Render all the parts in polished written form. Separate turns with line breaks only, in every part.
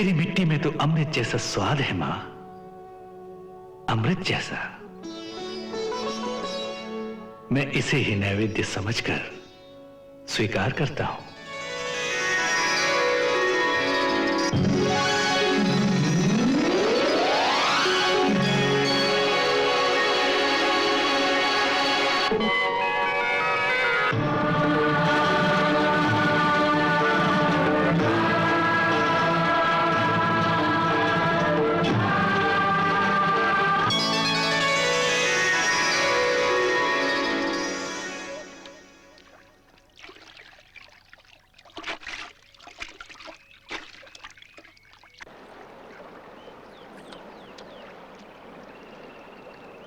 तेरी मिट्टी में तो अमृत जैसा स्वाद है मां, अमृत जैसा। मैं इसे ही नैवेद्य समझकर स्वीकार करता हूं।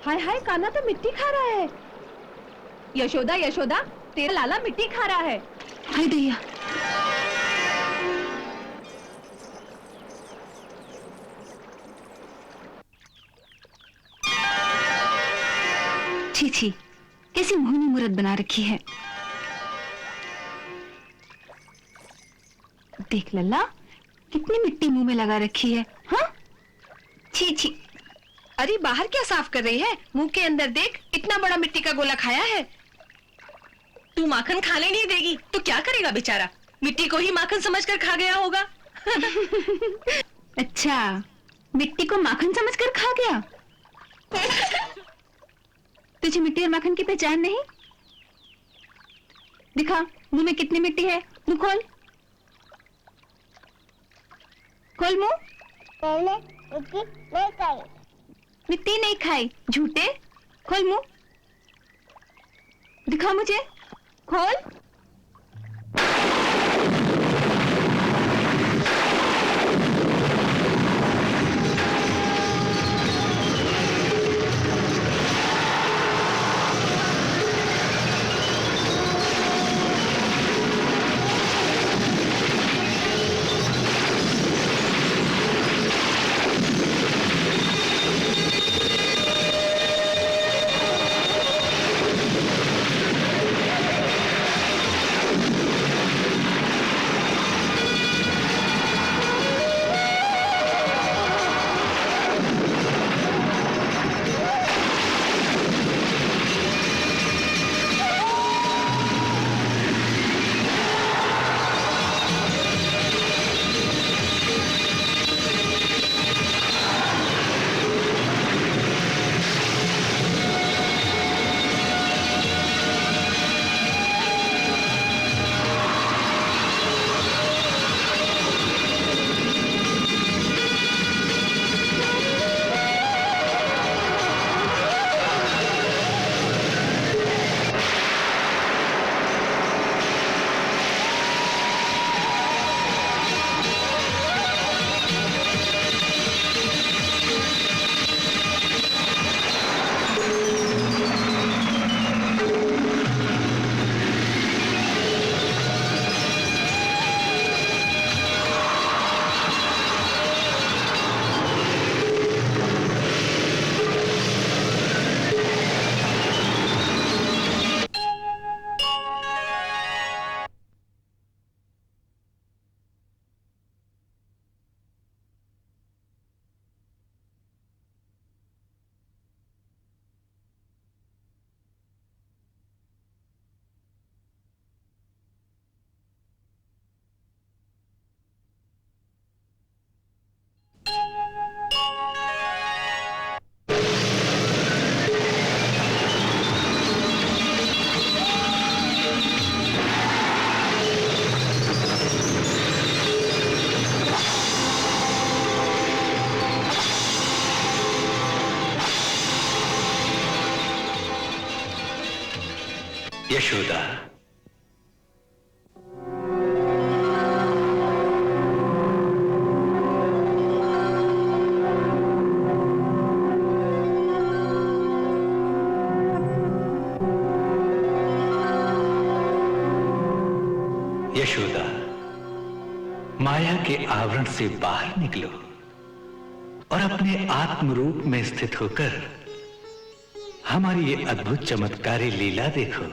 हाय हाय, कान्हा तो मिट्टी खा रहा है। यशोदा यशोदा, तेरा लाला मिट्टी खा रहा है।
हाय दैया। छी छी, कैसी मोहिनी मूरत बना रखी है। देख लल्ला, कितनी मिट्टी मुंह में लगा रखी है। हाँ, छी छी।
अरे बाहर क्या साफ कर रही है? मुंह के अंदर देख, इतना बड़ा मिट्टी का गोला खाया है। तू माखन खाने नहीं देगी तो क्या करेगा बेचारा? मिट्टी को ही माखन समझकर खा गया होगा।
अच्छा, मिट्टी को माखन समझकर खा गया। तुझे मिट्टी और माखन की पहचान नहीं? दिखा, मुंह में कितनी मिट्टी है। मुंह खोल, खोल मुंह।
मैंने मिट्टी नहीं खाई।
मिट्टी नहीं खाई, झूठे। खोल मुंह, दिखा मुझे, खोल।
यशोदा, यशोदा, माया के आवरण से बाहर निकलो और अपने आत्म रूप में स्थित होकर हमारी ये अद्भुत चमत्कारी लीला देखो।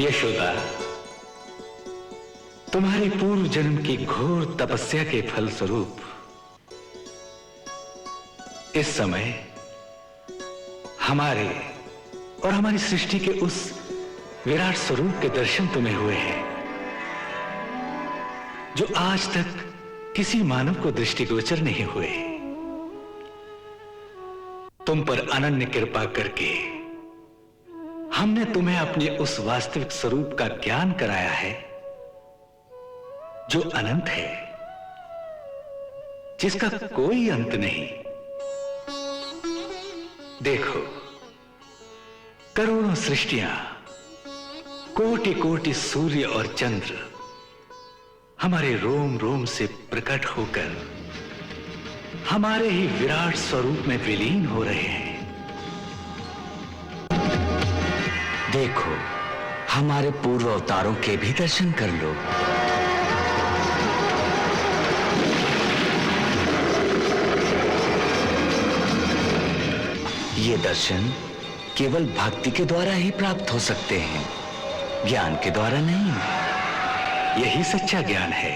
यशोदा, तुम्हारी पूर्व जन्म की घोर तपस्या के फलस्वरूप इस समय हमारे और हमारी सृष्टि के उस विराट स्वरूप के दर्शन तुम्हें हुए हैं जो आज तक किसी मानव को दृष्टिगोचर नहीं हुए। तुम पर अनन्य कृपा करके हमने तुम्हें अपने उस वास्तविक स्वरूप का ज्ञान कराया है जो अनंत है, जिसका कोई अंत नहीं। देखो, करोड़ों सृष्टियां, कोटि कोटि सूर्य और चंद्र हमारे रोम रोम से प्रकट होकर हमारे ही विराट स्वरूप में विलीन हो रहे हैं।
देखो, हमारे पूर्व अवतारों के भी दर्शन कर लो। ये दर्शन केवल भक्ति के द्वारा ही प्राप्त हो सकते हैं, ज्ञान के द्वारा नहीं।
यही सच्चा ज्ञान है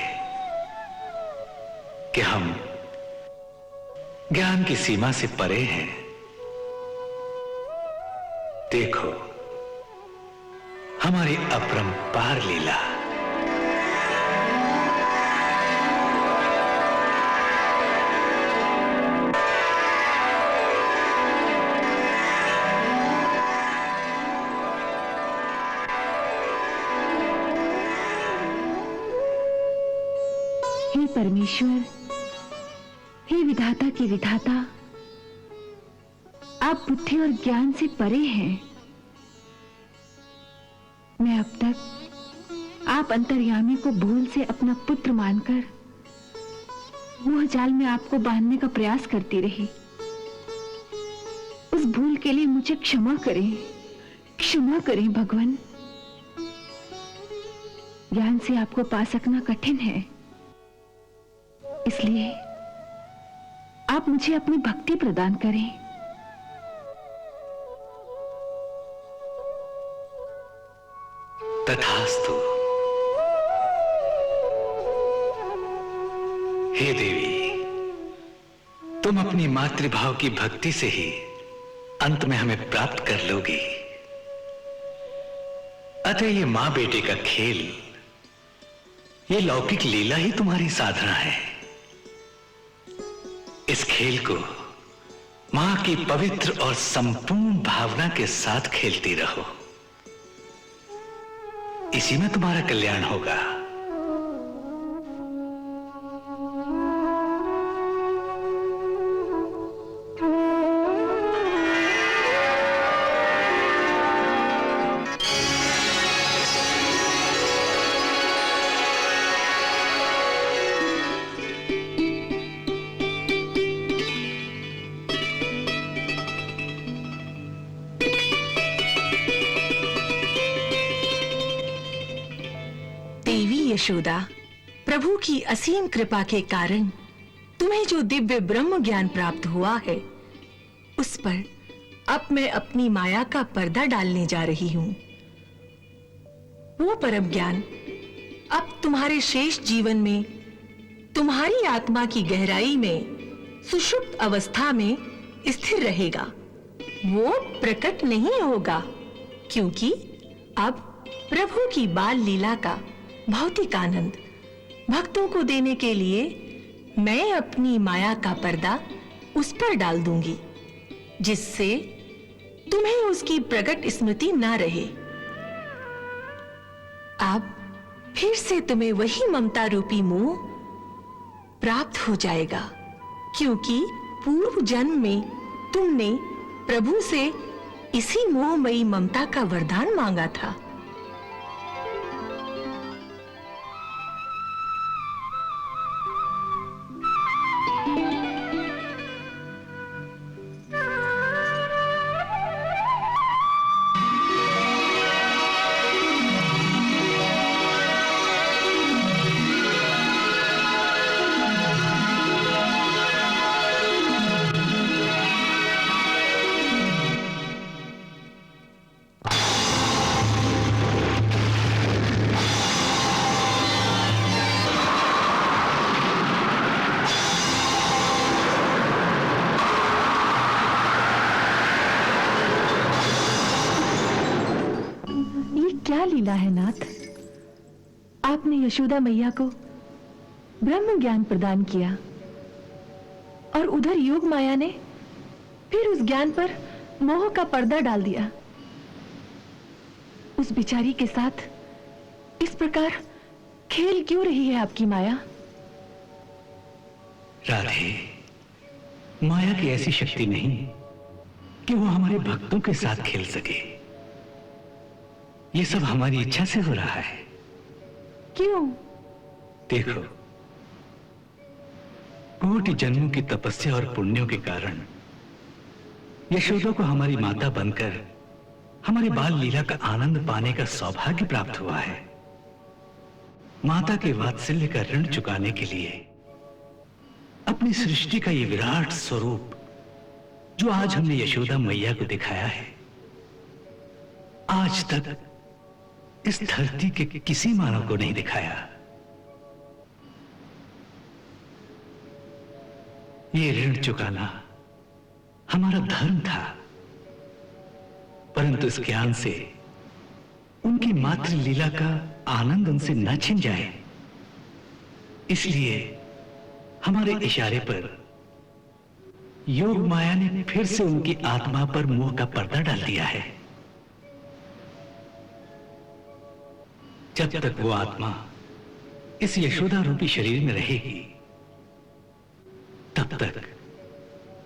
कि हम ज्ञान की सीमा से परे हैं। देखो, हमारी अपरंपार लीला।
हे परमेश्वर, हे विधाता के विधाता, आप बुद्धि और ज्ञान से परे हैं। मैं अब तक आप अंतर्यामी को भूल से अपना पुत्र मानकर मोह जाल में आपको बांधने का प्रयास करती रही। उस भूल के लिए मुझे क्षमा करें, क्षमा करें भगवान। ज्ञान से आपको पा सकना कठिन है, इसलिए आप मुझे अपनी भक्ति प्रदान करें।
तथास्तु। हे देवी, तुम अपनी मातृभाव की भक्ति से ही अंत में हमें प्राप्त कर लोगी। अतः ये मां बेटे का खेल, ये लौकिक लीला ही तुम्हारी साधना है। इस खेल को मां की पवित्र और संपूर्ण भावना के साथ खेलती रहो, इसी में तुम्हारा कल्याण होगा।
यशोदा, प्रभु की असीम कृपा के कारण तुम्हें जो दिव्य ब्रह्म ज्ञान प्राप्त हुआ है, उस पर अब मैं अपनी माया का पर्दा डालने जा रही हूं। वो परम ज्ञान अब तुम्हारे शेष जीवन में तुम्हारी आत्मा की गहराई में सुषुप्त अवस्था में स्थिर रहेगा। वो प्रकट नहीं होगा, क्योंकि अब प्रभु की बाल लीला का भौतिक आनंद भक्तों को देने के लिए मैं अपनी माया का पर्दा उस पर डाल दूंगी, जिससे तुम्हें उसकी प्रकट स्मृति ना रहे। अब फिर से तुम्हें वही ममता रूपी मोह प्राप्त हो जाएगा, क्योंकि पूर्व जन्म में तुमने प्रभु से इसी मोहमयी ममता का वरदान मांगा था।
क्या लीला है नाथ, आपने यशोदा मैया को ब्रह्म ज्ञान प्रदान किया और उधर योग माया ने फिर उस ज्ञान पर मोह का पर्दा डाल दिया। उस बिचारी के साथ इस प्रकार खेल क्यों रही है आपकी माया?
राधे, माया की ऐसी शक्ति नहीं कि वो हमारे भक्तों के साथ खेल सके। ये सब हमारी इच्छा से हो रहा है।
क्यों?
देखो, कोटि जन्मों की तपस्या और पुण्यों के कारण यशोदा को हमारी माता बनकर हमारी बाल लीला का आनंद पाने का सौभाग्य प्राप्त हुआ है। माता के वात्सल्य का ऋण चुकाने के लिए अपनी सृष्टि का ये विराट स्वरूप जो आज हमने यशोदा मैया को दिखाया है, आज तक इस धरती के किसी मानव को नहीं दिखाया। ये ऋण चुकाना हमारा धर्म था, परंतु इस ज्ञान से उनकी मातृ लीला का आनंद उनसे न छिन जाए, इसलिए हमारे इशारे पर योग माया ने फिर से उनकी आत्मा पर मोह का पर्दा डाल दिया है। जब तक वो आत्मा इस यशोदा रूपी शरीर में रहेगी, तब तक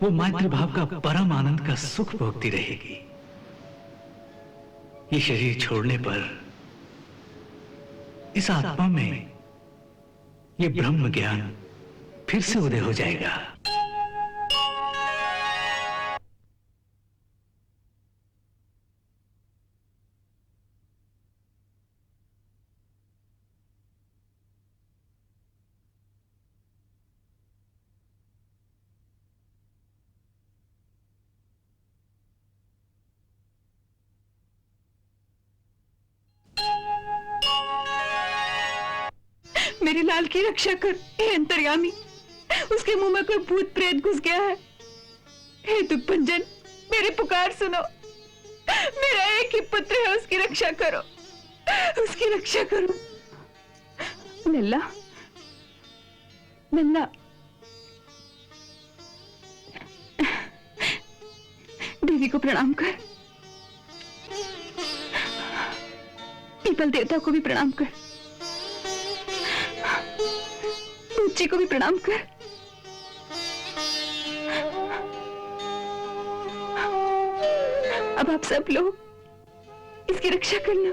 वो मातृभाव का परम आनंद का सुख भोगती रहेगी। ये शरीर छोड़ने पर इस आत्मा में ये ब्रह्म ज्ञान फिर से उदय हो जाएगा।
मेरे लाल की रक्षा कर हे अंतर्यामी, उसके मुंह में कोई भूत प्रेत घुस गया है। हे दुखभंजन, मेरी पुकार सुनो। मेरा एक ही पुत्र है, उसकी रक्षा करो, उसकी रक्षा करो। नल्ला, नल्ला, देवी को प्रणाम कर, पीपल देवता को भी प्रणाम कर, जी को भी प्रणाम कर। अब आप सब लोग इसकी रक्षा करना,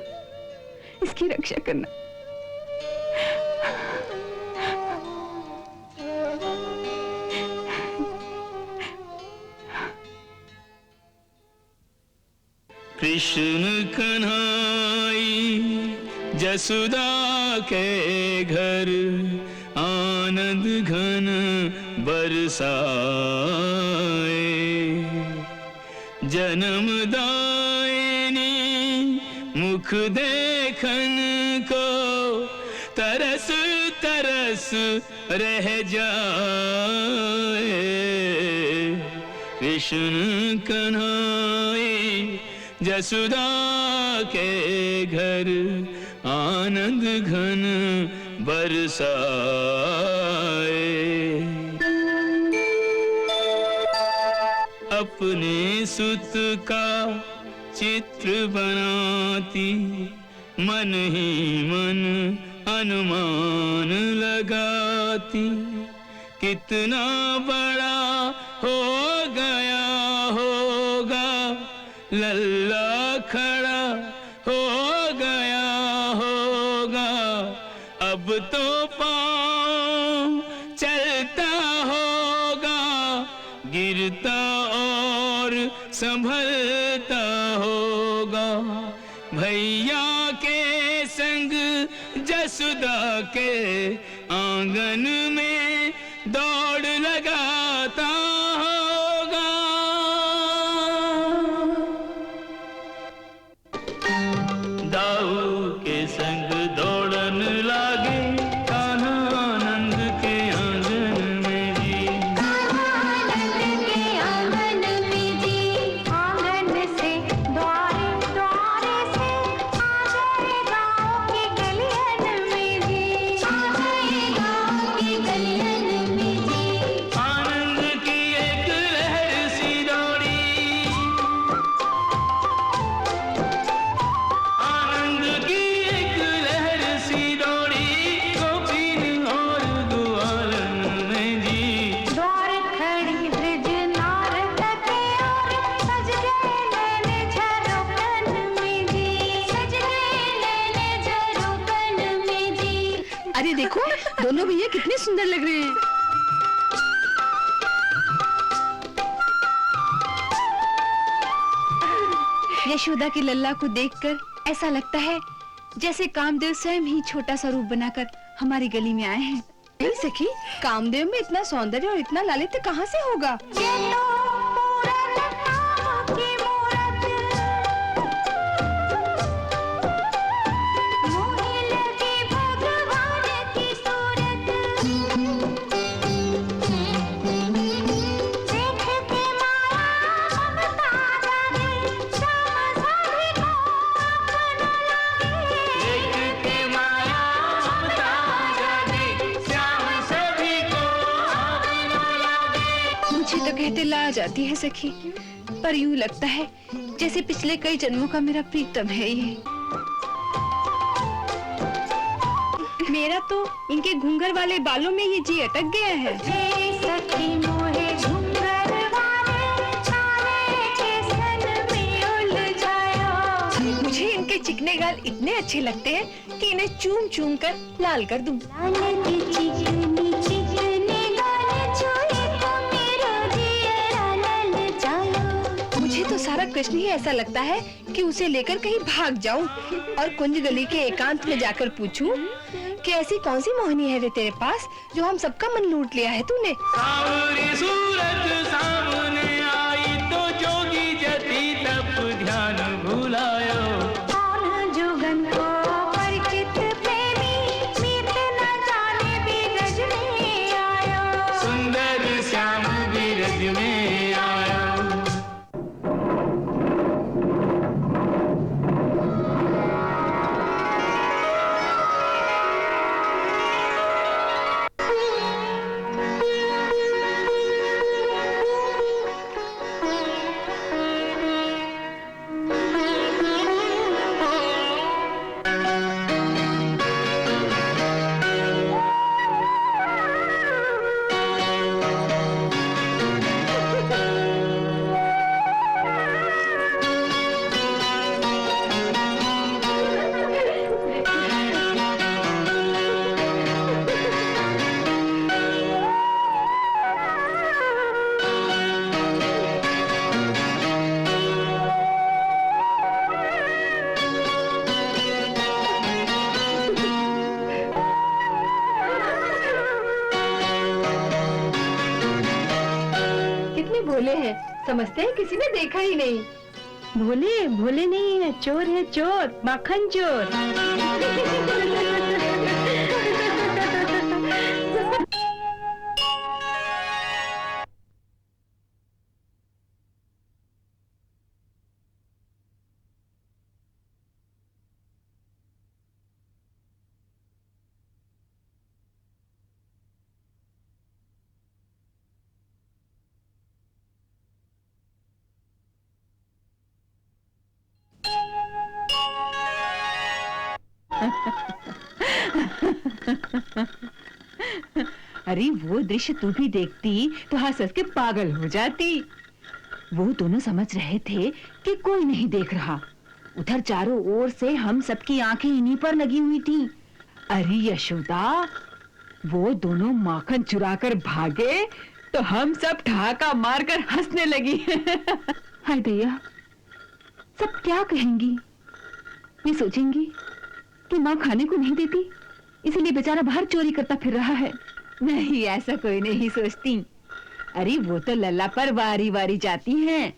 इसकी रक्षा करना।
कृष्ण कन्हाई जसुदा के घर आनंद घन बरसाए, जन्मदायिनी मुख देखन को तरस तरस रह जाए। कृष्ण कन्हाई जसुदा के घर आनंद घन बरसाए। अपने सुत का चित्र बनाती मन ही मन अनुमान लगाती, कितना बड़ा हो गया होगा लल्ला खड़ा हो गया होगा, अब तो पाँव चलता होगा, गिरता और संभलता होगा। भैया के संग जसुदा के आंगन में दौड़ लगाता होगा। दाऊ के संग दौड़न लागे कान्हा आनंद के आंगन में जी।
आनंद के आंगन में जी, आंगन से द्वारे द्वारे से आ गए
अरे देखो, दोनों भैया कितने सुंदर लग रहे हैं। यशोदा के लल्ला को देखकर ऐसा लगता है जैसे कामदेव स्वयं ही छोटा सा रूप बनाकर हमारी गली में आए हैं। नहीं सखी, कामदेव में इतना सौंदर्य और इतना लालित्य कहाँ से होगा? कहते ला जाती है सखी, पर यूं लगता है जैसे पिछले कई जन्मों का मेरा प्रीतम है ये। मेरा तो इनके घूंघर वाले बालों में ये जी अटक गया है।
सखी मोहे घूंघर वाले छाले के सन में उलझायो।
मुझे इनके चिकने गाल इतने अच्छे लगते हैं कि इन्हें चूम चूम कर लाल कर दूं।
लाल की चिकनी चिकनी गाल छुए तो मेरा दिया लाल जायो।
मुझे तो सारा कृष्ण ही ऐसा लगता है कि उसे लेकर कहीं भाग जाऊं और कुंज गली के एकांत में जाकर पूछूं कि ऐसी कौन सी मोहिनी है रे तेरे पास जो हम सबका मन लूट लिया है तूने।
सावरी सूरत सामने आई तो जोगी जति तब ध्यान भुलायो।
कौन जोगन को परिचित प्रेमी मीत न जाने बीरज में आयो।
सुंदर श्याम बीरज में आयो।
भोले हैं, समझते हैं किसी ने देखा ही नहीं। भोले भोले नहीं है, चोर है चोर, माखन चोर। अरे वो दृश्य तू भी देखती तो हंस हंस के पागल हो जाती। वो दोनों समझ रहे थे कि कोई नहीं देख रहा। उधर चारों ओर से हम सबकी आंखें इन्हीं पर लगी हुई थी। अरे यशोदा, वो दोनों माखन चुराकर भागे तो हम सब ठहाका मारकर हंसने लगी। हाय भैया, सब क्या कहेंगी? ये सोचेंगी कि माँ खाने को नहीं देती, इसलिए बेचारा बाहर चोरी करता फिर रहा है। नहीं, ऐसा कोई नहीं सोचती। अरे वो तो लल्ला पर वारी वारी जाती हैं।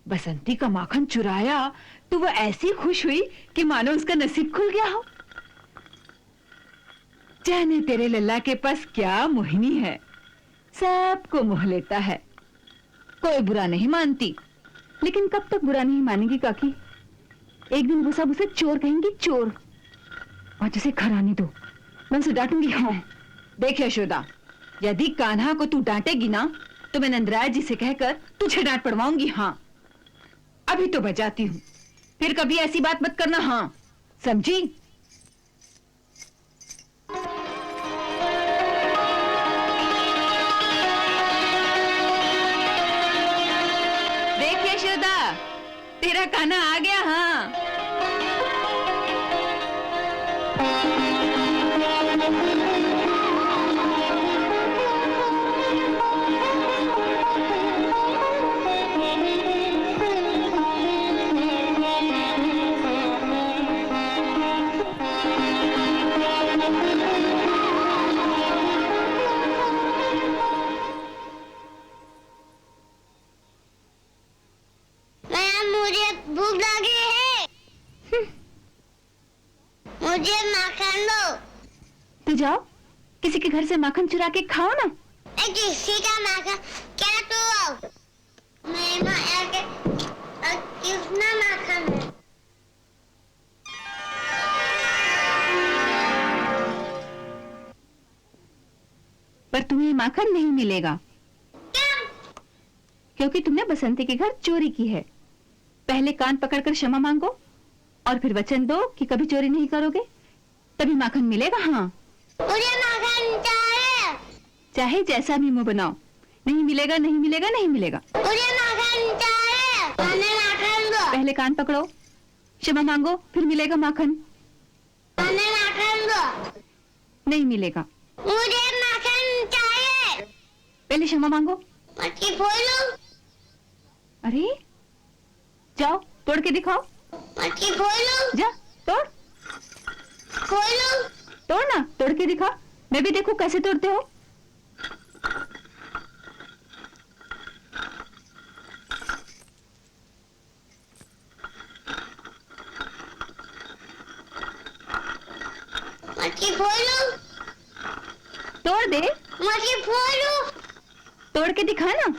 बसंती का माखन चुराया तो वो ऐसी खुश हुई कि मानो उसका नसीब खुल गया हो। जाने तेरे लल्ला के पास क्या मोहिनी है, सबको मोह लेता है। कोई बुरा नहीं मानती, लेकिन कब तक बुरा नहीं मानेगी काकी? एक दिन वो सब उसे चोर कहेंगी, चोर। और जिसे घर आने दो, मैं उसे डांटूंगी। हाँ देख यशोदा, यदि कान्हा को तू डांटेगी ना तो मैं नंदराज जी से कहकर तुझे डांट पड़वाऊंगी। हाँ अभी तो बजाती हूँ, फिर कभी ऐसी बात मत करना। हाँ समझी? देख यशोदा, तेरा कान्हा आ गया। हाँ
मैम मुझे भूख लगी है। मुझे माखन दो।
तो जाओ किसी के घर से माखन चुरा के खाओ ना।
किसी का माखन क्या तू? कितना माखन है?
पर तुम्हें माखन नहीं मिलेगा क्योंकि तुमने बसंती के घर चोरी की है। पहले कान पकड़कर क्षमा मांगो और फिर वचन दो कि कभी चोरी नहीं करोगे, तभी माखन मिलेगा। हाँ,
मुझे माखन चाहिए।
चाहे जैसा भी मुंह बनाओ, नहीं मिलेगा, नहीं मिलेगा, नहीं मिलेगा।
मुझे माखन चाहिए। हमें माखन दो।
पहले कान पकड़ो, क्षमा मांगो, फिर मिलेगा माखन।
हमें माखन दो।
नहीं मिलेगा।
मुझे माखन चाहिए।
पहले क्षमा मांगो।
मटकी खोलो।
अरे जाओ तोड़ के दिखाओ।
मटकी खोलो।
जा तोड़,
खोलो।
तोड़ ना, तोड़ के दिखा, मैं भी देखूं कैसे तोड़ते हो।
मटकी खोलो।
तोड़ दे,
मटकी खोलो।
तोड़ के दिखा ना।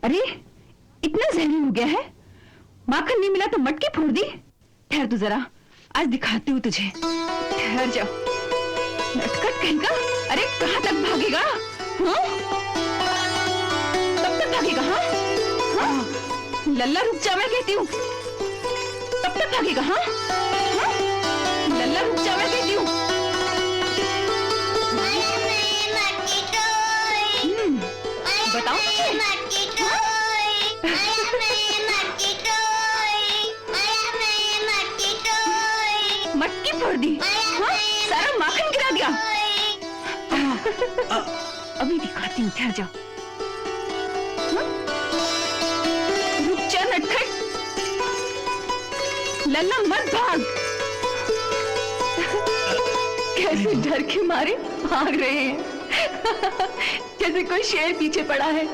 अरे इतना जहरी हो गया है, माखन नहीं मिला तो मटकी फोड़ दी। ठहर तू जरा, आज दिखाती हूँ तुझे। ठहर जाओ, नटखट कहीं का। अरे कहाँ तक भागेगा? हाँ? कब तक भागेगा? हाँ? हाँ? लल्ला रुक जा, मैं कहती हूँ। कब तक भागेगा? हाँ? हाँ? लल्ला रुक जा, मैं कहती हूँ। बताओ मुझे। मटकी फोड़ दी। हाँ? सारा माखन गिरा दिया। अभी दिखाती हूँ, ठहर जाओ। हाँ? रुक जा नटखट, लल्ला मत भाग। कैसे डर के मारे भाग रहे हैं, जैसे कोई शेर पीछे पड़ा है।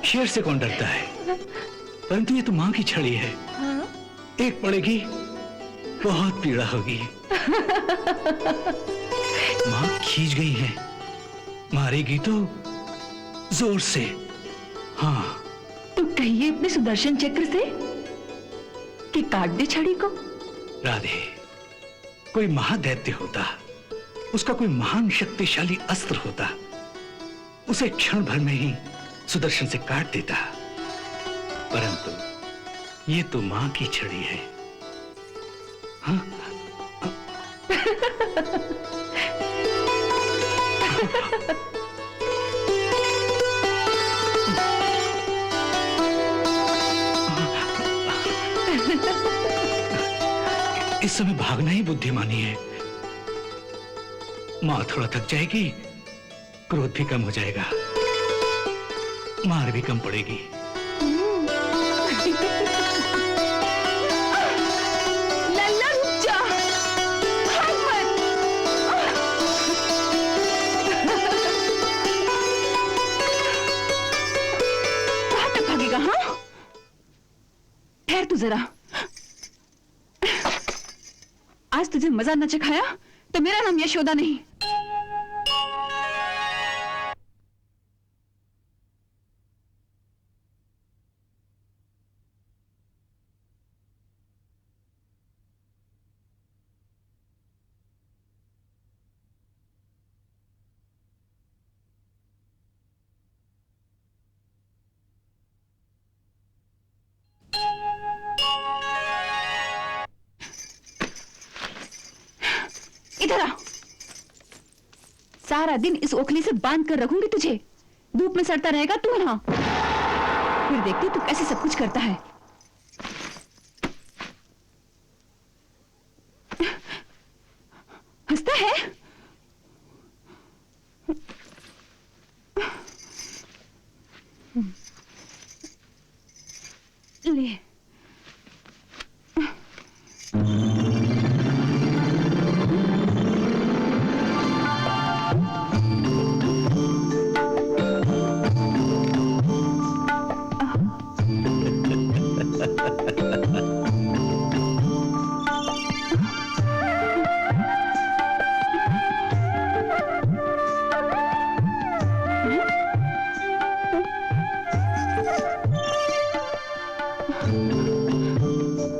शेर से कौन डरता है, परंतु ये तो माँ की छड़ी है।
हाँ?
एक पड़ेगी बहुत पीड़ा होगी। माँ खींच गई है, मारेगी तो जोर से। हाँ,
तो कहिए अपने सुदर्शन चक्र से कि काट दे छड़ी को।
राधे, कोई महादैत्य होता, उसका कोई महान शक्तिशाली अस्त्र होता, उसे क्षण भर में ही सुदर्शन से काट देता, परंतु ये तो मां की छड़ी है। हाँ? इस समय भागना ही बुद्धिमानी है। मां थोड़ा थक जाएगी, क्रोध भी कम हो जाएगा, मार भी कम पड़ेगी।
लल्ला रुक जा, भाग मत। कहाँ तक भागेगा? हाँ, ठहर तू जरा। आज तुझे मजा न चखाया तो मेरा नाम यशोदा नहीं। इधर आ। सारा दिन इस ओखली से बांध कर रखूंगी तुझे, धूप में सड़ता रहेगा तू यहाँ। फिर देखती तू कैसे सब कुछ करता है। हंसता है? ले।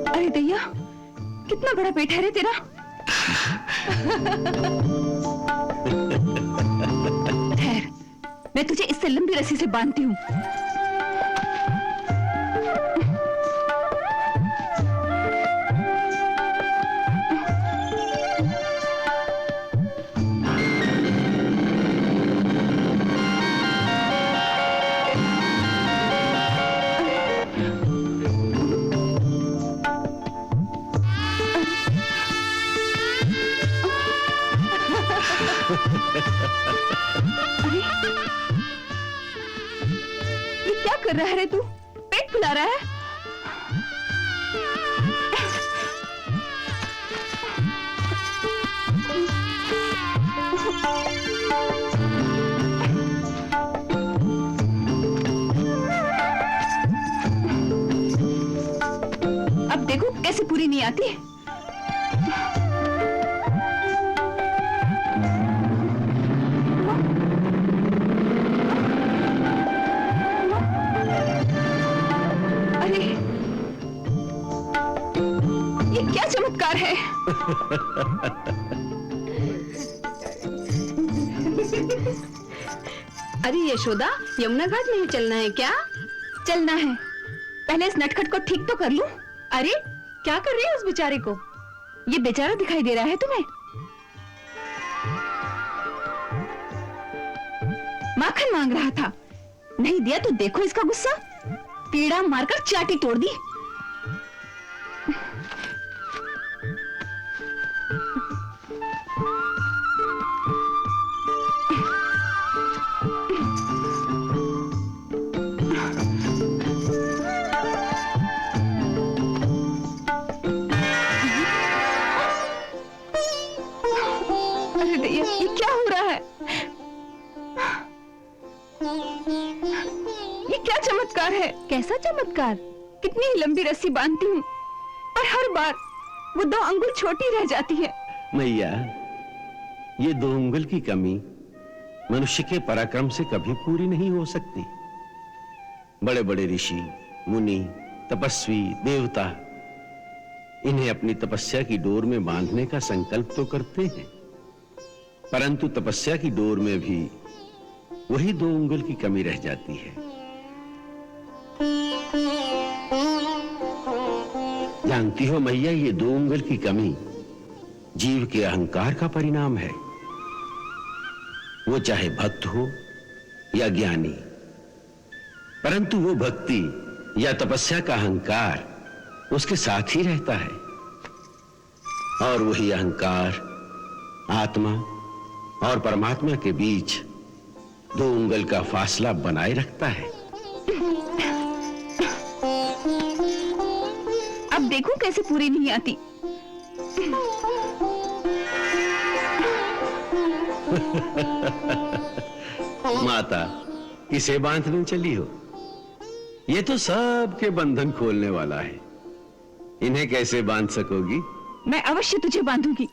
अरे दैया, कितना बड़ा पेट है रे तेरा। खैर, मैं तुझे इससे लंबी रस्सी से बांधती हूँ। अरे, ये क्या कर रहा है रे तू? पेट फुला रहा है? अब देखो कैसे पूरी नहीं आती। ये क्या चमत्कार है?
अरे यशोदा, यमुना घाट नहीं चलना है क्या?
चलना है, पहले इस नटखट को ठीक तो कर लूं।
अरे क्या कर रही है उस बेचारे को?
ये बेचारा दिखाई दे रहा है तुम्हें? माखन मांग रहा था, नहीं दिया तो देखो इसका गुस्सा। पीड़ा मारकर चाटी तोड़ दी। अरे दैया, ये क्या हो रहा है? ये क्या चमत्कार है?
कैसा चमत्कार?
कितनी ही लंबी रस्सी बांधती हूँ और हर बार वो 2 अंगुल छोटी रह जाती है।
मैया, ये 2 उंगल की कमी मनुष्य के पराक्रम से कभी पूरी नहीं हो सकती। बड़े बड़े ऋषि, मुनि, तपस्वी, देवता इन्हें अपनी तपस्या की डोर में बांधने का संकल्प तो करते हैं, परंतु तपस्या की डोर में भी वही 2 उंगल की कमी रह जाती है। जानती हो मैया, ये 2 उंगल की कमी जीव के अहंकार का परिणाम है। वो चाहे भक्त हो या ज्ञानी, परंतु वो भक्ति या तपस्या का अहंकार उसके साथ ही रहता है, और वही अहंकार आत्मा और परमात्मा के बीच 2 उंगल का फासला बनाए रखता है।
अब देखो कैसे पूरी नहीं आती।
माता, किसे बांधने चली हो? ये तो सबके बंधन खोलने वाला है, इन्हें कैसे बांध सकोगी?
मैं अवश्य तुझे बांधूंगी,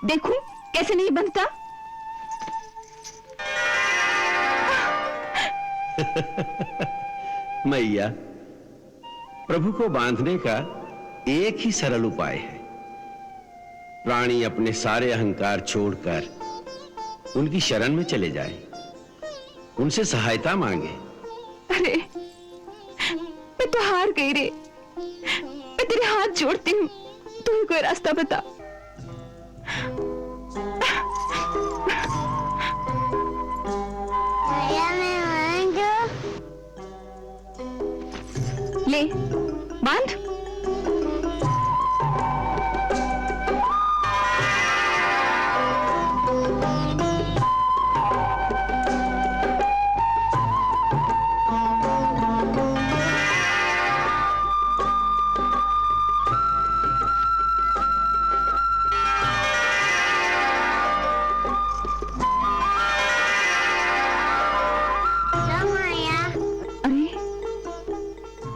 देखूं कैसे नहीं बनता।
मैया, प्रभु को बांधने का एक ही सरल उपाय है। प्राणी अपने सारे अहंकार छोड़कर उनकी शरण में चले जाए, उनसे सहायता मांगे।
अरे, मैं तो हार गई रे। मैं तेरे हाथ जोड़ती हूँ, तू ही कोई रास्ता बता। ले बांध।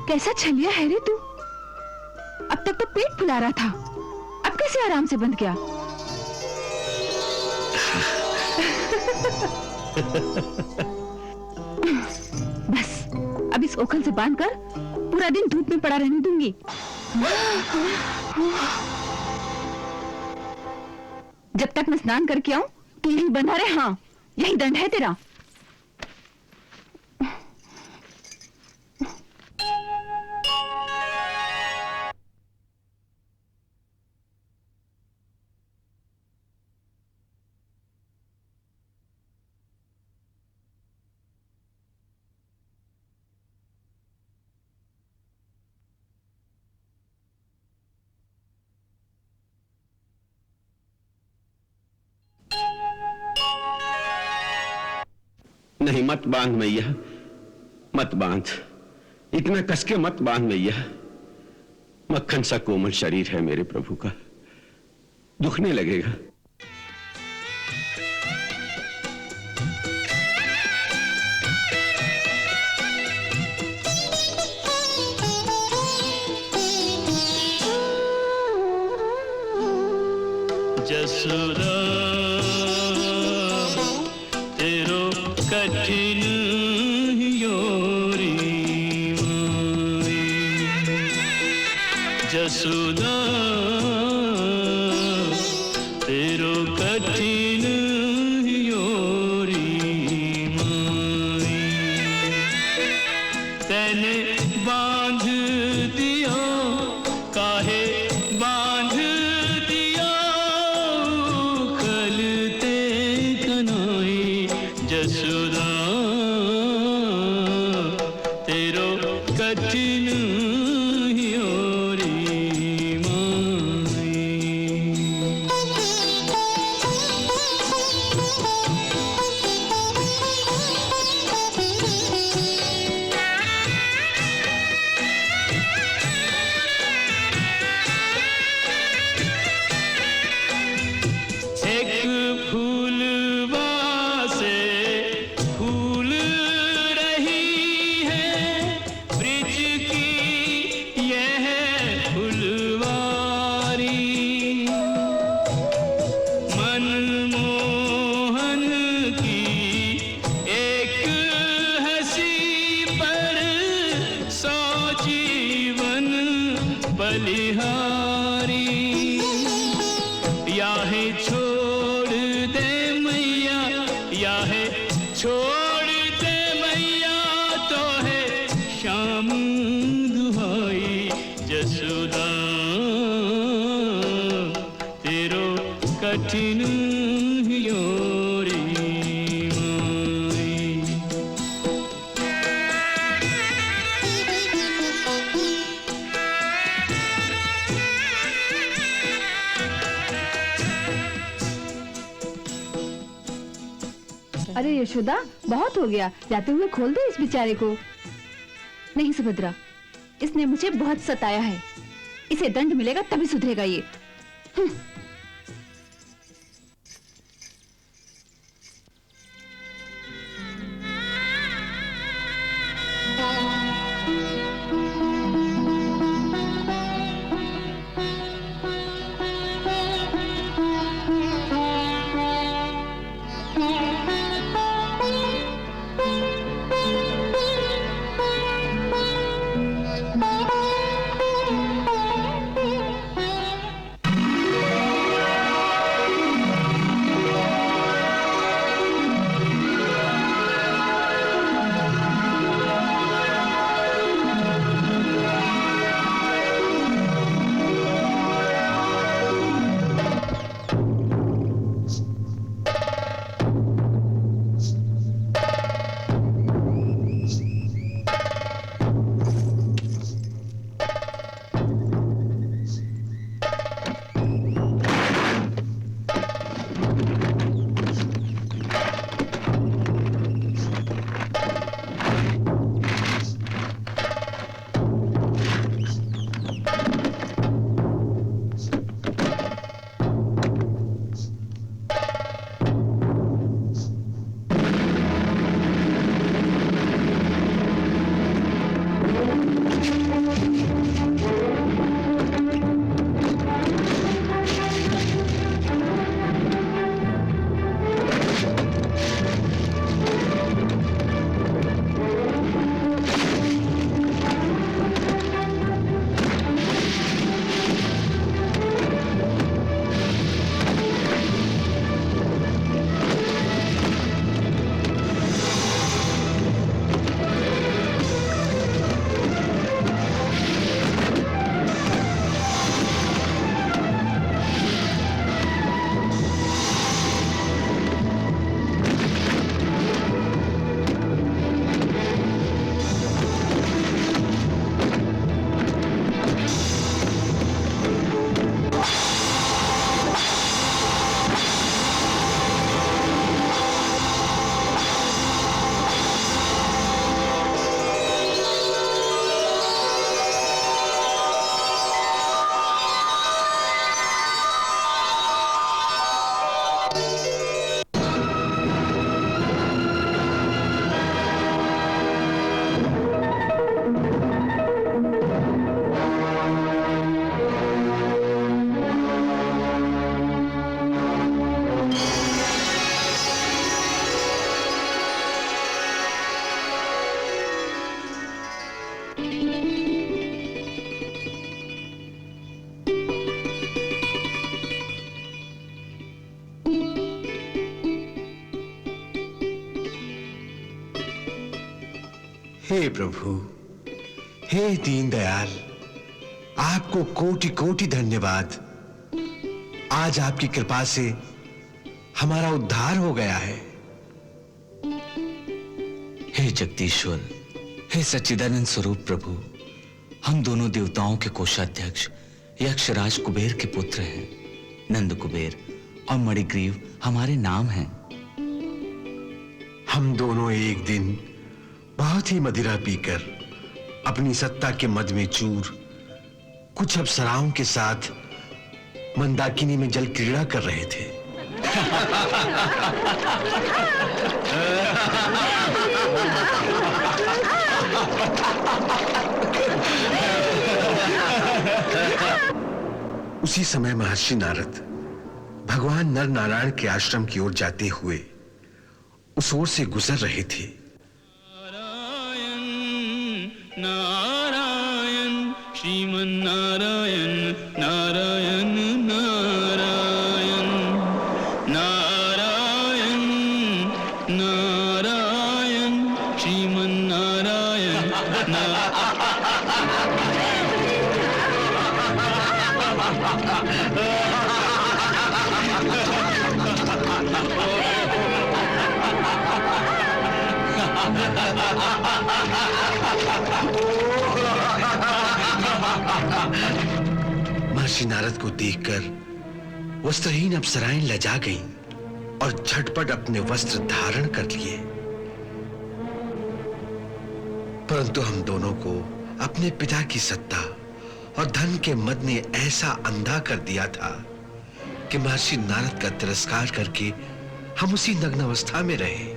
कैसा छलिया है रे तू। अब तक तो पेट फुला रहा था, अब कैसे आराम से बंध गया। बस अब इस ओखल से बांधकर पूरा दिन धूप में पड़ा रहने दूंगी। जब तक मैं स्नान करके आऊं तो यहीं बंधा रहे। हाँ, यही दंड है तेरा।
नहीं, मत बांध मैया, मत बांध। इतना कसके मत बांध मैया। मक्खन सा कोमल शरीर है मेरे प्रभु का, दुखने लगेगा।
जसोदा तेरो कठिन योरी माई, जसोदा तेरो कठिन योरी माई, तैने बांध दिया काहे बांध दिया खलते कनाई, जसोदा तेरो कठिन योरी माई। एक फूलवा से फूल रही है ब्रिज की यह फुलवारी, मनमोहन की एक हंसी पर 100 जीवन बलिहारी, याहे छोड़ दे मैया, याहे छोड़ दे मैया, तो है शाम दुहाई, जसोदा तेरो कठिन योरी माई।
अरे यशोदा, बहुत हो गया, जाते हुए खोल दे इस बेचारे को।
नहीं सुभद्रा, इसने मुझे बहुत सताया है, इसे दंड मिलेगा तभी सुधरेगा ये।
हे प्रभु, हे दीनदयाल, आपको कोटि कोटि धन्यवाद। आज आपकी कृपा से हमारा उद्धार हो गया है।
हे जगदीश्वर, हे सच्चिदानंद स्वरूप प्रभु, हम दोनों देवताओं के कोषाध्यक्ष यक्षराज कुबेर के पुत्र हैं। नंद कुबेर और मणिग्रीव हमारे नाम हैं।
हम दोनों एक दिन बहुत ही मदिरा पीकर अपनी सत्ता के मद में चूर कुछ अप्सराओं के साथ मंदाकिनी में जल क्रीड़ा कर रहे थे। उसी समय महर्षि नारद भगवान नर नारायण के आश्रम की ओर जाते हुए उस ओर से गुजर रहे थे।
नारायण नारायण श्रीमन नारायण नारायण नारायण नारायण नारायण श्रीमन नारायण
महर्षि नारद को देखकर वस्त्रहीन अप्सराएं लजा गईं और झटपट अपने वस्त्र धारण कर लिए। परंतु हम दोनों को अपने पिता की सत्ता और धन के मद ने ऐसा अंधा कर दिया था कि महर्षि नारद का तिरस्कार करके हम उसी नग्न अवस्था में रहे।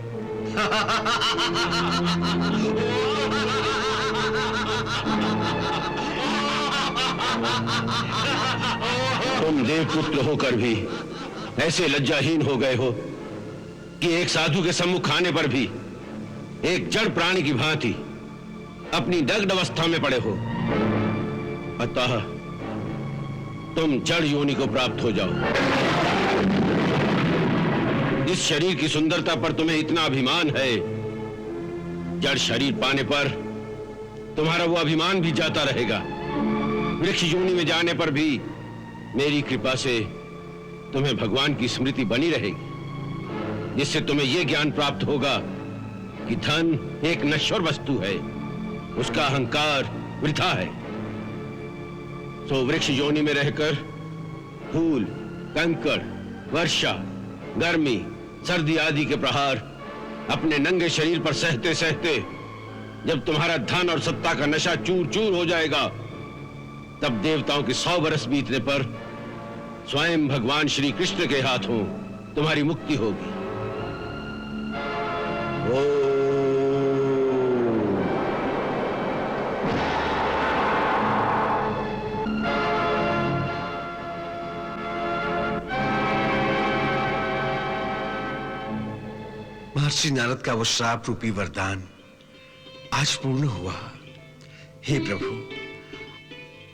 तुम देवपुत्र होकर भी ऐसे लज्जाहीन हो गए हो कि एक साधु के सम्मुख आने पर भी एक जड़ प्राणी की भांति अपनी दग्ध अवस्था में पड़े हो। अतः तुम जड़ योनि को प्राप्त हो जाओ। इस शरीर की सुंदरता पर तुम्हें इतना अभिमान है, जड़ शरीर पाने पर तुम्हारा वो अभिमान भी जाता रहेगा। वृक्ष योनि में जाने पर भी मेरी कृपा से तुम्हें भगवान की स्मृति बनी रहेगी, जिससे तुम्हें यह ज्ञान प्राप्त होगा कि धन एक नश्वर वस्तु है, उसका अहंकार वृथा है। सो वृक्ष योनि में रहकर धूल, कंकड़, वर्षा, गर्मी, सर्दी आदि के प्रहार अपने नंगे शरीर पर सहते सहते जब तुम्हारा धन और सत्ता का नशा चूर चूर हो जाएगा, तब देवताओं के 100 वर्ष बीतने पर स्वयं भगवान श्री कृष्ण के हाथों तुम्हारी मुक्ति होगी।
महर्षि नारद का वो श्राप रूपी वरदान आज पूर्ण हुआ। हे प्रभु,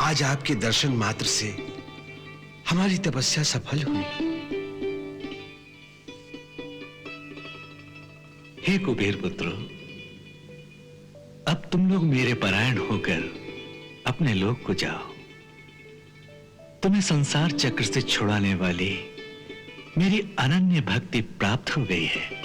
आज आपके दर्शन मात्र से हमारी तपस्या सफल हुई।
हे कुबेर पुत्रो, अब तुम लोग मेरे परायण होकर अपने लोक को जाओ। तुम्हें संसार चक्र से छुड़ाने वाली मेरी अनन्य भक्ति प्राप्त हो गई है।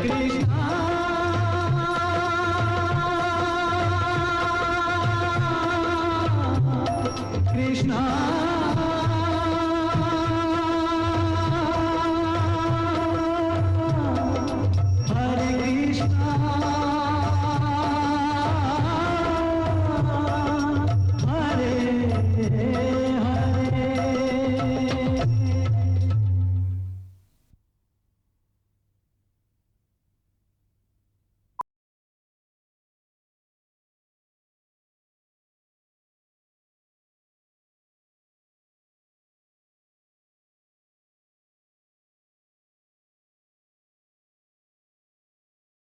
Krishna